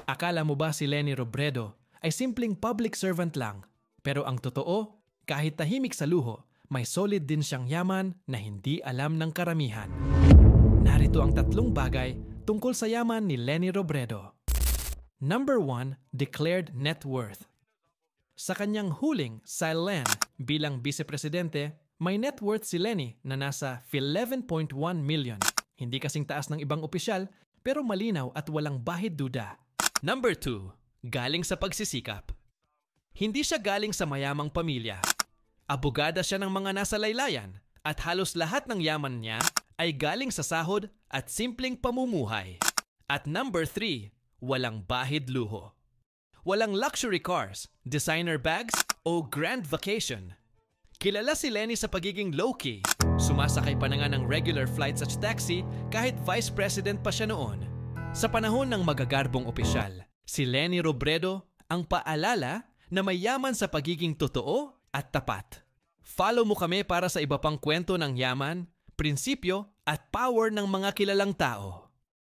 Akala mo ba si Leni Robredo ay simpleng public servant lang? Pero ang totoo, kahit tahimik sa luho, may solid din siyang yaman na hindi alam ng karamihan. Narito ang 3 bagay tungkol sa yaman ni Leni Robredo. Number 1, declared net worth. Sa kanyang huling SILEN bilang vice-presidente, may net worth si Leni na nasa 11.1 million. Hindi kasing taas ng ibang opisyal, pero malinaw at walang bahid duda. Number 2, galing sa pagsisikap. Hindi siya galing sa mayamang pamilya. Abogada siya ng mga nasa laylayan at halos lahat ng yaman niya ay galing sa sahod at simpleng pamumuhay. At number 3, walang bahid luho. Walang luxury cars, designer bags, o grand vacation. Kilala si Leni sa pagiging low-key. Sumasakay pa na nga ng regular flights at taxi kahit vice president pa siya noon. Sa panahon ng magagarbong opisyal, si Leni Robredo ang paalala na may yaman sa pagiging totoo at tapat. Follow mo kami para sa iba pang kwento ng yaman, prinsipyo at power ng mga kilalang tao.